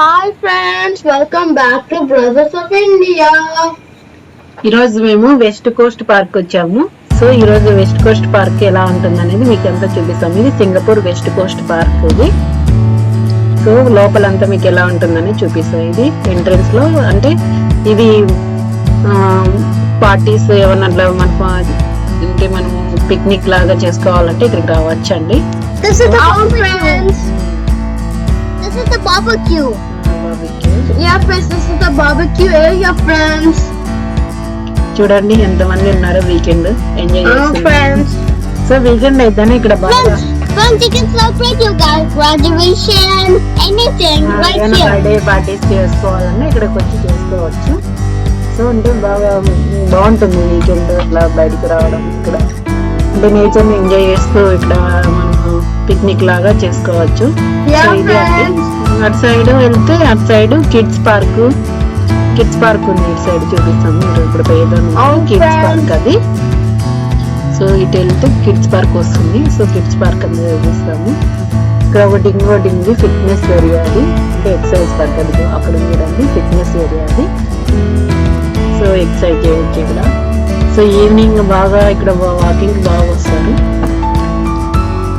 Hi friends, welcome back to Brothers of India. ఈరోజు మేము west Coast park వచ్చాము. So ఈరోజు వెస్ట్ కోస్ట్ పార్క్ ఎలా ఉంటుంది అనేది మీకు అంతా చూపిస్తాము. ఇది సింగపూర్ వెస్ట్ కోస్ట్ పార్క్ ఇది. సో లోపలంతా మీకు ఎలా ఉంటుందని చూపిస్తాం. ఇది ఎంట్రన్స్ లో అంటే ఇది పార్టీస్ ఏమన్నా మనకు అంటే మనం పిక్నిక్ లాగా చేసుకోవాలంటే ఇక్కడికి రావచ్చు అండి. This is the friends. This is the barbecue. Yeah friends, this is the barbecue area friends. చూడండి ఎంతమంది ఉన్నారు వీకెండ్ ఎంజాయ్ చేస్తున్నారు friends. సో వీకెండ్ అయితేనే ఇక్కడ బాగా Friends, you can celebrate your guys' graduation, anything right here. Birthday parties చేసుకోవాలన్నా ఇక్కడికి వచ్చి చేసుకోవచ్చు. సో అంటే బాగా బాగుంటుంది వీకెండ్ అట్లా బయటికి రావడం. ఇక్కడ అంటే నేచర్ ని ఎంజాయ్ చేస్తూ ఇక్కడ మనం పిక్నిక్ లాగా చేసుకోవచ్చు. అటు సైడ్ వెళ్తే అటు సైడ్ కిడ్స్ పార్క్ ఉంది. ఇటు సైడ్ చూపిస్తాము. ఇప్పుడు కిడ్స్ పార్క్ అది. సో ఇటు వెళ్తే కిడ్స్ పార్క్ వస్తుంది. సో కిడ్స్ పార్క్ అనేది చూపిస్తాము. ఇక్కడ ఒకటి ఫిట్నెస్ ఏరియా అది, అంటే ఎక్సర్సైజ్ పార్క్ అది అక్కడ ఉండడానికి ఫిట్నెస్ ఏరియా అది. సో ఎక్సర్సైజ్ చేయవచ్చు ఇక్కడ. సో ఈవినింగ్ బాగా ఇక్కడ వాకింగ్ బాగా వస్తారు.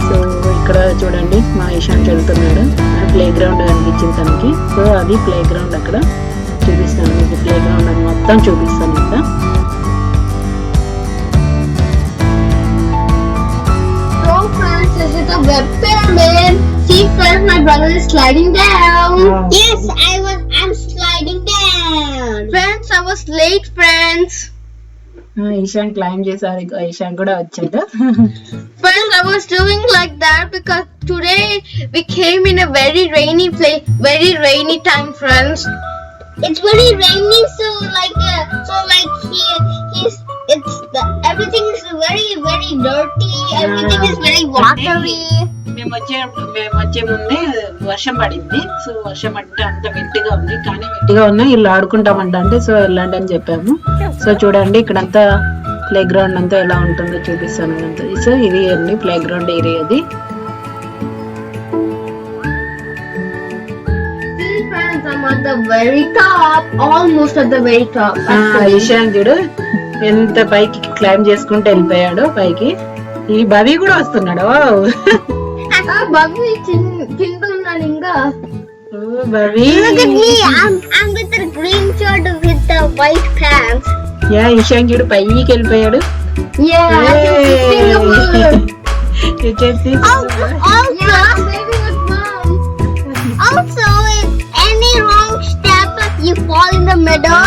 సో ఇక్కడ చూడండి మా ఇషాంత్ వెళ్తున్నాడు. ప్లే గ్రౌండ్ కనిపించింది తనకి. సో అది ప్లే గ్రౌండ్ అక్కడ చూపిస్తాను మీకు. ప్లే గ్రౌండ్ అని మొత్తం చూపిస్తాను ఇక్కడ. So friends, this is the web pyramid. See friends, my brother is sliding down. Yes, I'm sliding down. Friends, I was late friends. Ishan claim చేశారు. ఈశాన్ కూడా వచ్చాడు. Friends, I was doing like that because today we came in a very rainy place, very rainy time friends. It's very rainy, so everything is very dirty, everything is very watery. మేము వచ్చే ముందే వర్షం పడింది. So వర్షం అంటే అంత వెట్టిగా ఉంది, కానీ వెట్టిగా ఉన్నా ఇల్లు ఆడుకుంటామంట అంటే సో వెళ్ళండి అని చెప్పాము. సో చూడండి ఇక్కడంతా ప్లే గ్రౌండ్ అంతా ఎలా ఉంటుందో చూపిస్తాను అంతా. సో ఇది అన్ని ప్లే గ్రౌండ్ ఏరియా అది. I'm at the very top, almost at the very top. Ishan చూడు ఎంత పైకి క్లైమ్ చేసుకుంటూ వెళ్ళిపోయాడు పైకి. ఈ బవి కూడా వస్తున్నాడు. బవి కింద ఉన్నాడు ఇంకా. బవి look at me, I'm with the green shirt with the white pants. Yeah Ishan చూడు పైకి వెళ్ళిపోయాడు. Yeah, you can see also if any wrong step you fall in the middle,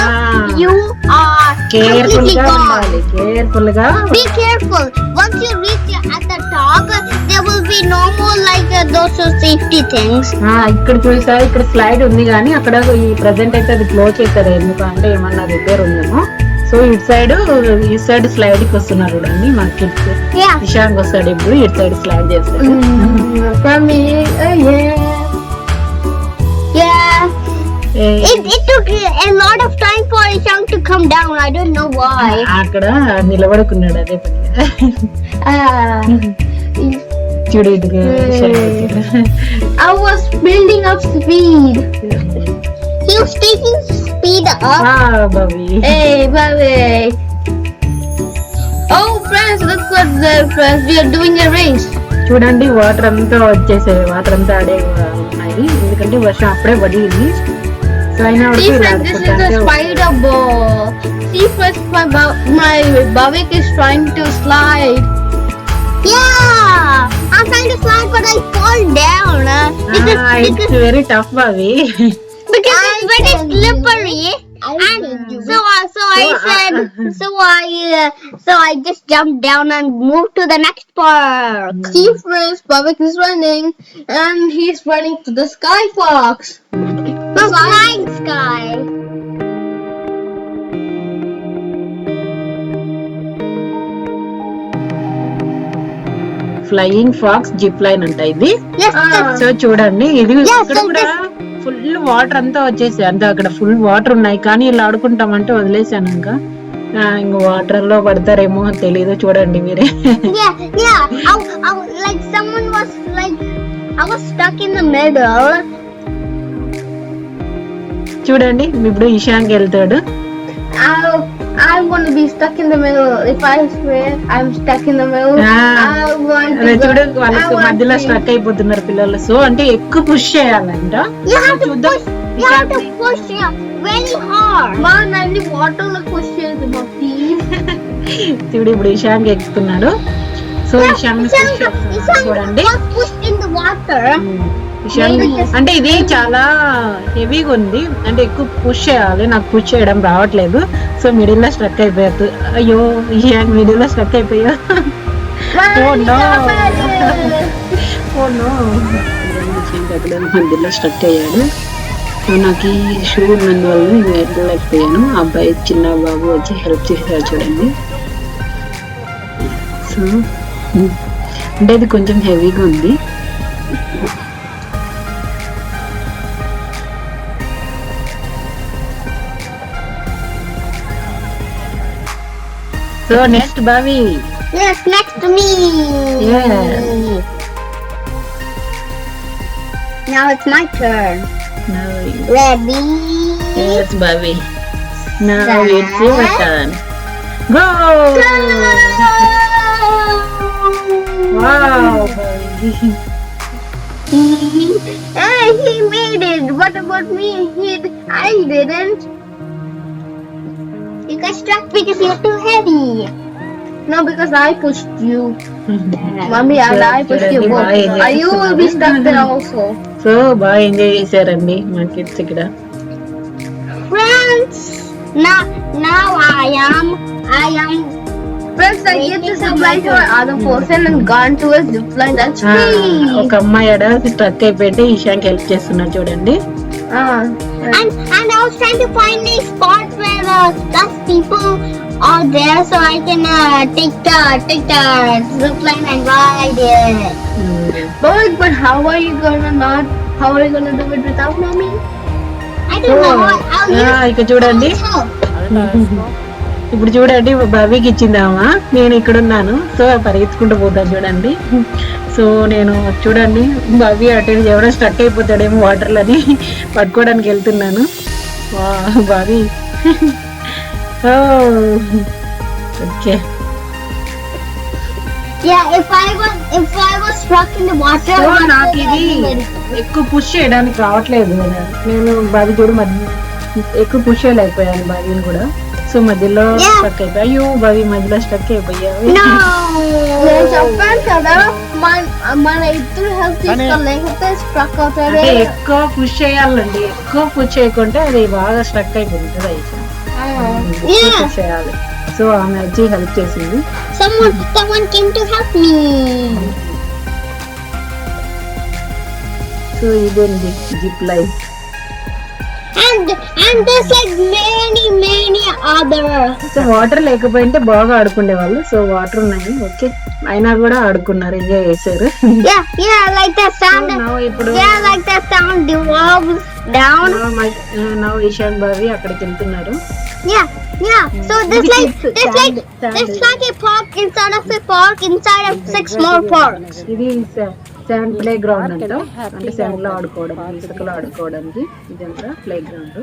you are careful completely gone. Be careful. Once you reach at the top, there will be no more like those safety things. ఇక్కడ చూసారు, ఇక్కడ slide ఉంది కానీ అక్కడ ఈ present అయితే అది close చేస్తారు. ఎందుకంటే ఏమన్నా రిపేర్ ఉందేమో. సో ఇటు సైడ్ స్లైడ్ కి వస్తున్నారు చూడండి మా కిడ్స్. ఇషాంగ్ వస్తాడు ఇప్పుడు ఇటు సైడ్ స్లైడ్ చేస్తాడు. It took a lot of time for Ishang to come down. I don't know why. అక్కడ నిలబడుకున్నాడు అదే పనిగా. చూడు I was building up speed. He was taking speed up. Bobby. Hey, Bobby. Oh, friends, look what friends. We are doing a race. చూడండి water అంతా వచ్చేసాయి. Water అంతా ఆడే ఉన్నాయి ఎందుకంటే వర్షం అప్పుడే పడింది. సో అయినా this is the spider ball. See first my Bhavik is trying to slide. Yeah, I'm trying to slide but I fall down. It's very tough, Bobby. Because it's very slippery. And so I just jumped down and moved to the next park. See friends, Bhavik is running and he's running to the sky fox. The flying sky. Flying fox zip line అంట ఇది. So చూడండి ఇది ఇక్కడ కూడా full water అంతా వచ్చేసాయి. అంతా అక్కడ ఫుల్ వాటర్ ఉన్నాయి కానీ ఇలా ఆడుకుంటామంటే వదిలేసాను. ఇంకా వాటర్ లో పడతారేమో తెలీదు. చూడండి మీరే. I was stuck in the middle. చూడండి ఇప్పుడు ఇషాంక్ వెళ్తాడు. I'm going to be stuck in the middle. If I swear I'm stuck in the middle, I want to చూడు వాళ్ళకి మధ్యలో స్ట్రక్ అయిపోతున్నారు పిల్లలు. సో అంటే ఎక్కువ పుష్ చేయాలంట. You have to push very hard. Man, I'm the water like push చేయండి మా please. చూడు ఇప్పుడు ఇషాంక్ ఎక్కుతున్నాడు. సో ఇషాంక్ చూడండి in the water. అంటే ఇది చాలా హెవీగా ఉంది, అంటే ఎక్కువ పుష్ చేయాలి. నాకు పుష్ చేయడం రావట్లేదు. సో మిడిల్ లో స్ట్రక్ అయిపోయాడు. అయ్యో ఇషాంక్ మిడిల్ లో స్ట్రక్ అయిపోయా. అక్కడ మధ్యలో స్ట్రక్ అయ్యాడు. సో నాకు ఈ షూ ఉన్నందువల్ల నేను వెళ్ళలేకపోయాను. అబ్బాయి చిన్న బాబు వచ్చి హెల్ప్ చేశారు చూడండి. సో అంటే ఇది కొంచెం హెవీగా ఉంది. So next Bobby. Yes, next to me. Yes. Now it's my turn. Now Ready? yes, Bobby. Now it's your turn. Go! Wow, Bobby. Hey, he made it. What about me? I didn't. You got struck because you're too heavy. No, because I pushed you. Mommy, I pushed you both. You will be stuck there also. So, బాగా enjoy చేశారండి మా kids ఇక్కడ. Friends, now I am. Friends, I get to zipline to another person and gone to a zipline. That's free. ఒక అమ్మాయి అడ struck అయిపోయింటే Ishank help చేస్తున్నా చూడండి. And I was trying to find a spot where less people are there, so I can take the zipline and ride it. But how are you gonna do it without mommy? I don't know. ఇక్కడ చూడండి, ఇప్పుడు చూడండి బాబీకి ఇచ్చిందామా, నేను ఇక్కడ ఉన్నాను. So పరిగెత్తుకుంటూ పోతాను చూడండి. సో నేను చూడండి బాబీ అటు ఎవరో స్ట్రక్ అయిపోతాడేమో వాటర్లని పట్టుకోవడానికి వెళ్తున్నాను. Bobby okay. If I was stuck in the water, నాకు ఇది ఎక్కువ పుష్ చేయడానికి రావట్లేదు. నేను బాబీ చూడు ఎక్కువ పుష్ చేయలేకపోయాను బాబీని కూడా. సో మధ్యలో స్ట్రక్ అయిపోయా. అయ్యో బాబీ మధ్యలో స్ట్రక్ అయిపోయావు. నేను చెప్పాను కదా మన ఇద్దరు హెల్ప్ తీసుకోలేకపోతే స్ట్రక్ అవుతాడు. ఎక్కువ పుష్ చేయాలండి, ఎక్కువ పుష్ చేయకుంటే అది బాగా స్ట్రక్ అయిపోతుంది. అయితే పుష్ చేయాలి. సో ఆమె వచ్చి హెల్ప్ చేసింది. Someone came to help me. So ఇదేంటి zip line. And there's like many other. So water లేకపోయింటే బాగా ఆడుకునే వాళ్ళు. సో వాటర్ ఉన్నాయి, ఓకే, అయినా కూడా ఆడుకున్నారు, ఎంజాయ్ చేశారు. Yeah, like that sound. ఇప్పుడు like that sound devolves down. now Ishan Bobby అక్కడికి వెళ్తున్నారు. Yeah. So there's like a park inside of a park inside of 6 more parks. ఇది శాండ్ ప్లే గ్రౌండ్ అంట, అంటే శాండ్ లో ఆడుకోవడం, ఇసుకలో ఆడుకోవడానికి ఇదంతా ప్లే గ్రౌండ్.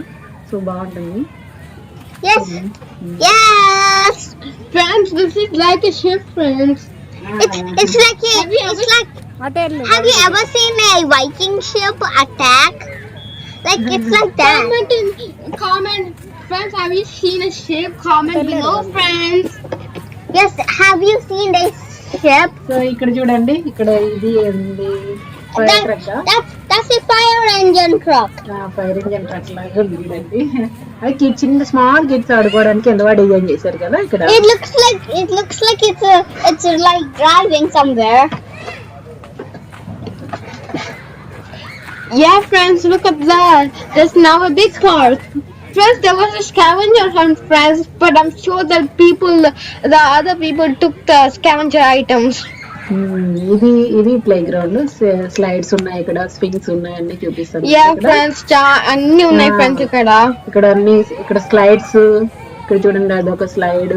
సో బాగుంటుంది. Yes. Friends, this is like a ship, friends. It's like have you ever seen a Viking ship attack? Like it's like that. Comment friends, have you seen a ship? Comment below, friends. Yes, have you seen a ship? So ఇక్కడ చూడండి, ఇక్కడ ఇది ఏంది, fire truck. That's a fire engine truck. Fire engine truck లాగా ఉంది చూడండి. అది చిన్న స్మాల్ కిడ్స్ ఆడుకోవడానికి ఎంత డిజైన్ చేశారు కదా ఇక్కడ. It looks like it's like driving somewhere. Yeah, friends, look at that. There's now a big park. Friends, there was a scavenger hunt, friends, but I'm sure that the other people took the scavenger items. ఇది play ground. Slides ఉన్నాయి ఇక్కడ, swings ఉన్నాయి, అన్ని చూపిస్తాను. Friends అన్ని ఉన్నాయి friends ఇక్కడ అన్ని, ఇక్కడ స్లైడ్స్, ఇక్కడ చూడండి అదొక slide.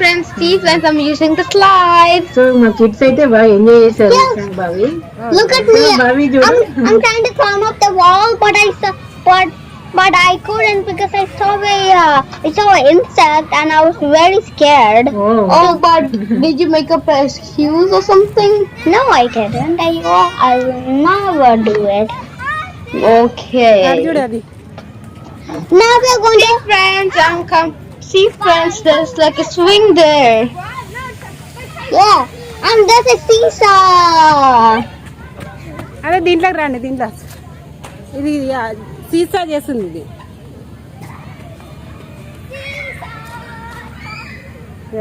Friends, see friends, I'm using the slide. So మా కిడ్స్ అయితే బాగా ఎంజాయ్ చేశారు. బావి, look at me. బావి చూడు. I'm trying to climb up the wall, but I couldn't because I saw an insect and I was very scared. Oh. But did you make up an excuse or something? No, I didn't. I will never do it. Okay. Now we're going to friends and come see friends. There's like a swing there. Yeah, and there's a seesaw. అదే దీంట్లోకి రండి దీంట్లో ఇది సీసా చేస్తుంది ఇది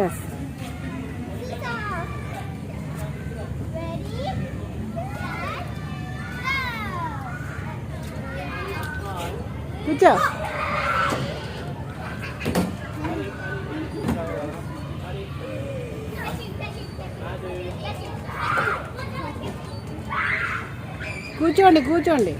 yes కూర్చో కూర్చోండి కూర్చోండి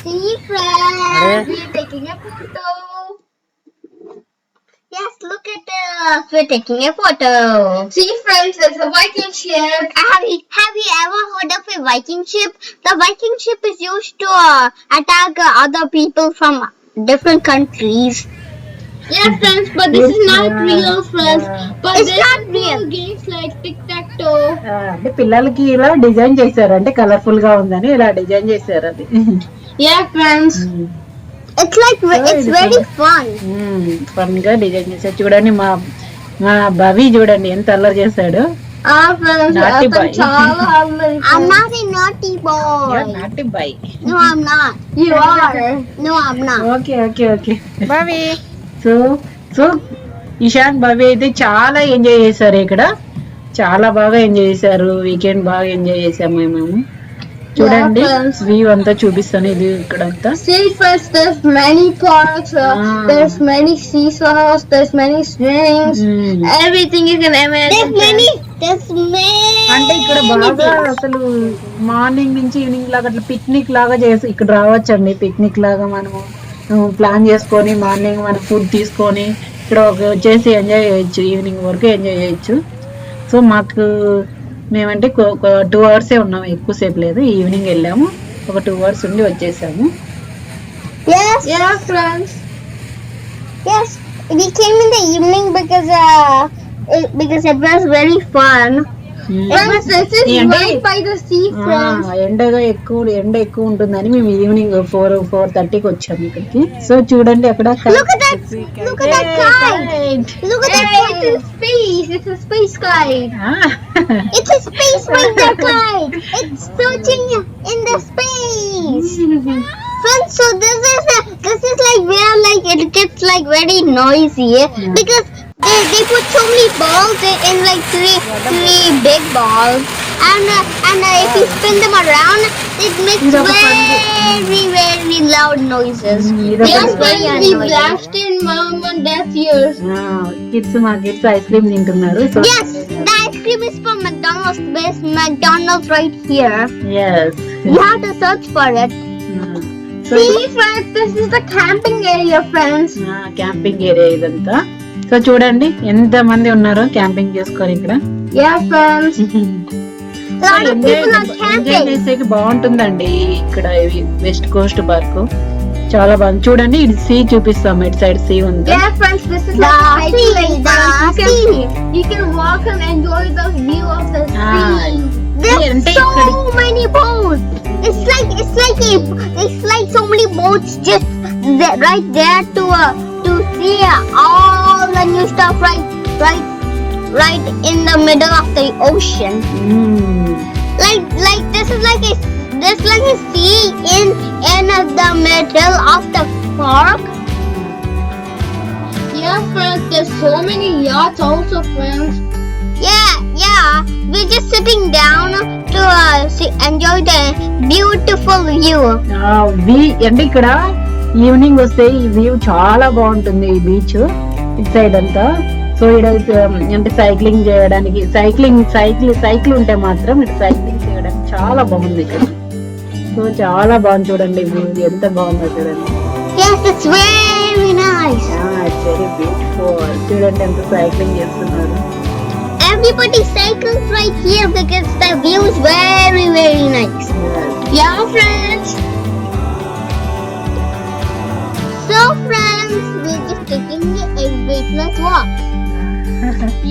See friends, we're taking a photo. Yes, look at us. We're taking a photo. See friends, there's a Viking ship. Have you ever heard of a Viking ship? The Viking ship is used to attack other people from different countries. Yeah, friends, but this is not real, friends. But it's not real. Games like tic-tac-toe. అంటే పిల్లలకి ఇలా design చేశారు అంటే colourful గా ఉందని ఇలా design చేశారు అది Yeah, friends. It's like it's very fun. Fun గా డిజైన్ చేశారు చూడండి మా భవి చూడండి ఎంత అల్లరి చేశాడు Friends, Naughty boy. I'm not a naughty boy. నాటి by No, I'm not. You are. No, I'm not. Okay okay okay బావి సో ఇషాన్ భవి అయితే చాలా ఎంజాయ్ చేశారు ఇక్కడ చాలా బాగా ఎంజాయ్ చేశారు వీకెండ్ బాగా ఎంజాయ్ చేసాము మేము చూడండి వ్యూ అంతా చూపిస్తాను ఇది ఇక్కడంతా See first, there's many parks, there's many seesaws, there's many swings, everything you can imagine. There's many. అంటే ఇక్కడ బాగా అసలు మార్నింగ్ నుంచి ఈవినింగ్ లాగా అట్లా పిక్నిక్ లాగా చేసి ఇక్కడ రావచ్చండి పిక్నిక్ లాగా మనము ప్లాన్ చేసుకొని మార్నింగ్ మన ఫుడ్ తీసుకొని ఇక్కడ వచ్చేసి ఎంజాయ్ చేయొచ్చు ఈవినింగ్ వరకు ఎంజాయ్ చేయొచ్చు సో మాకు మేమంటే ఒక 2 hours ఉన్నాము ఎక్కువసేపు లేదు ఈవినింగ్ వెళ్ళాము ఒక 2 hours ఉండి వచ్చేసాము Yes. Yeah, friends. Yes, we came in the evening because it was very fun. This is right by the sea, friends. ఎండ ఎక్కువ ఉంటుందని మేము ఈవినింగ్ 4:30కి వచ్చాము ఇక్కడికి సో చూడండి అక్కడ Look at that kite. Look at that kite in space. It's a space kite. It's a space ranger kite. It's searching in the space. Friends, so this is like where like it gets like very noisy because they put so many balls in like three big balls and if you spin them around it makes very loud noises. Yes, we blasted mom and dad's ears. మా kids ice cream తింటున్నారు so Yes, the ice cream is from McDonald's. There's McDonald's right here. yes You have to search for it. See friends, this is the camping area, friends. Camping area ఇదంతా so చూడండి ఎంత మంది ఉన్నారో camping చేసుకొని ఇక్కడ Yeah, friends. A lot of people are enjoy camping. చేసేకి బాగుంటుందండి ఇక్కడ వెస్ట్ కోస్ట్ పార్క్ చాలా బాగుంది చూడండి ఇది సీ చూపిస్తాం ఇటు సైడ్ సీ ఉంది Yeah, friends, this is the sea. You can walk and enjoy the view of the sea. There's so many boats. It's like so many boats just right there to see all the new stuff right in the middle of the ocean. Like this is like a sea in the middle of the park. Yeah, friends, there's so many yachts also, friends. Yeah. We're just sitting down to enjoy the beautiful view. అంటే ఇక్కడ evening వస్తే ఈ view చాలా బాగుంటుంది, ఈ beach ఇటు side అంతా. So ఇక్కడ అంటే సైక్లింగ్ చేయడానికి సైకిల్ ఉంటే మాత్రం ఇటు సైక్లింగ్ చేయడానికి చాలా బాగుంది ఇక్కడ. సో చాలా బాగుంది చూడండి, వ్యూ ఎంత బాగుందో చూడండి. Yes, it's very nice. It's very beautiful. చూడండి ఎంత సైక్లింగ్ చేస్తున్నారు. Everybody cycles right here because the view is very, very nice. Yeah, friends. So, friends, we're just taking a weightless walk.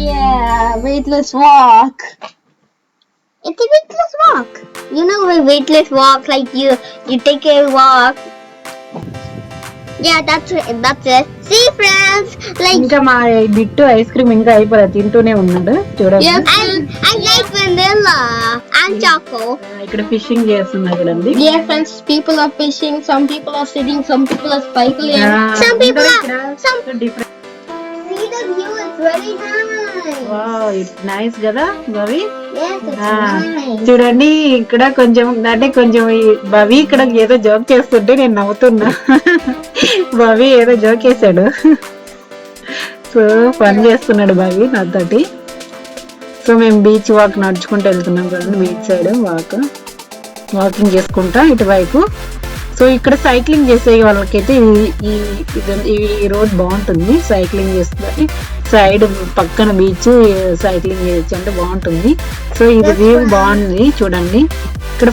Yeah, weightless walk. It's a weightless walk. You know a weightless walk, like you take a walk. Yeah, that's it. See, friends, like ఇంకా మా bit ice cream ఇంకా అయిపోయి తింటూనే ఉన్నాడు చూడండి. I like vanilla and choco. ఇక్కడ fishing చేస్తున్నారు చూడండి. Yeah, friends, people are fishing, some people are sitting, some people are cycling, some people are different. See the view, it's very nice. Wow, it's nice కదా భవి. Yes, it's nice. చూడండి ఇక్కడ కొంచెం ఈ భవి ఇక్కడ ఏదో జోక్ చేస్తుంటే నేను నవ్వుతున్నా. భవి ఏదో జోక్ చేశాడు. సో ఫన్ చేస్తున్నాడు భవి నాతోటి. సో మేము బీచ్ వాక్ నడుచుకుంటూ వెళ్తున్నాం కదండి, బీచ్ సైడ్ వాకింగ్ చేసుకుంటా ఇటువైపు. సో ఇక్కడ సైక్లింగ్ చేసే వాళ్ళకైతే ఈ రోడ్ బాగుంటుంది, సైక్లింగ్ చేస్తుంది. సైడ్ పక్కన బీచ్ సైక్లింగ్ చేయొచ్చు అంటే బాగుంటుంది. సో ఇది వ్యూ బాగుంది చూడండి. ఇక్కడ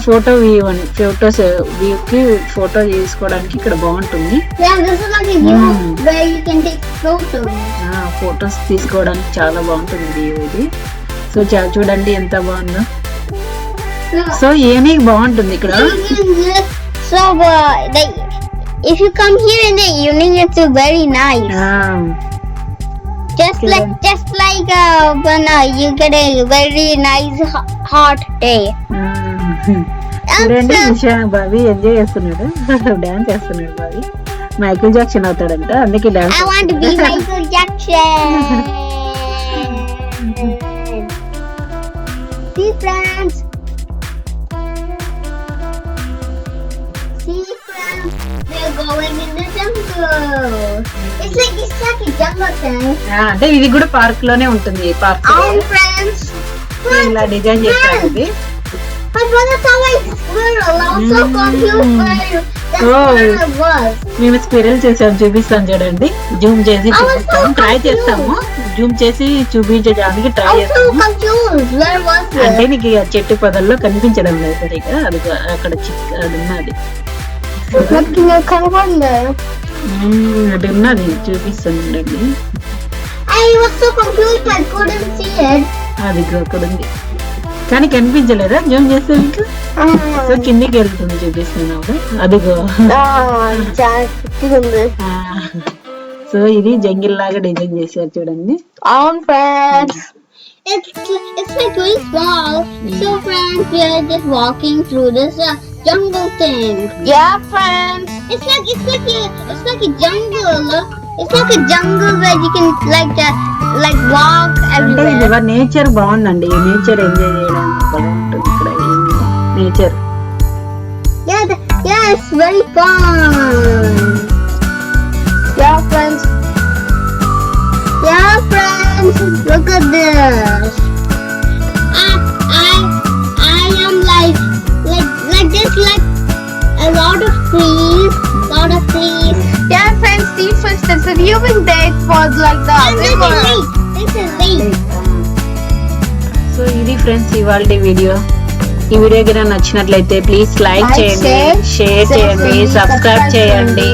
వ్యూకి ఫోటో తీసుకోవడానికి ఇక్కడ బాగుంటుంది. Yeah, this is like a view where you can take photos. Photos తీసుకోవడానికి చాలా బాగుంటుంది వ్యూ ఇది. సో చూడండి ఎంత బాగుందో. సో ఈవినింగ్ బాగుంటుంది ఇక్కడ. So, if you come here in the evening, it's very nice. Just like when you get a very nice hot day. చూడండి బాబీ ఎంజాయ్ చేస్తున్నాడు, డాన్స్ చేస్తున్నాడు బాబీ. మైకిల్ జాక్సన్ అవుతాడంట, అందుకే dance. I want to be Michael Jackson. See, friends. We're going in the jungle. It's like a jungle thing. అంటే ఇది కూడా park లోనే ఉంటుంది. Park friends. ఇలా డిజైన్ చేశారు ఇది. My brother saw my squirrel. I was so confused where that was. మేము squirrel చేసాము, చూపిస్తాను చూడండి. జూమ్ చేసి చూపిస్తాము, ట్రై చేస్తాము. జూమ్ చేసి చూపించడానికి ట్రై చేస్తాము. అంటే నీకు చెట్టు పొదల్లో కనిపించడం లేదు సరిగా, అది అక్కడ అది ఉన్నది. అది ఉన్నది చూపిస్తాను చూడండి. అది అక్కడ ఉంది కానీ కనిపించలేదా జూమ్ చేస్తే మీకు? సో కిందికి వెళ్తుంది చూపిస్తున్నావు, అదిగో. సో ఇది జంగిల్ లాగా డిజైన్ చేశారు చూడండి. అవును friends, it's like very small. So friends, we are just walking through this jungle thing. Yeah friends, it's like a jungle. It's like a jungle where you can like walk everywhere. అంటే ఇది nature బాగుందండి, nature enjoy చేయడానికి బాగుంటుంది ఇక్కడ nature. Yeah, it's very fun. Yeah friends, look at this. I am like this, like a lot of trees. Yeah friends, there's a viewing deck was like that. This is lake. So ఇది friends ఇవాల్టి వీడియో. ఈ video కనుక నచ్చినట్లయితే please like చేయండి, share చేయండి, subscribe చేయండి,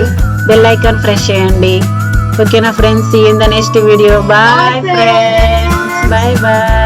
bell icon press చేయండి. ఓకేనా friends, see in the next video. Bye friends, bye bye.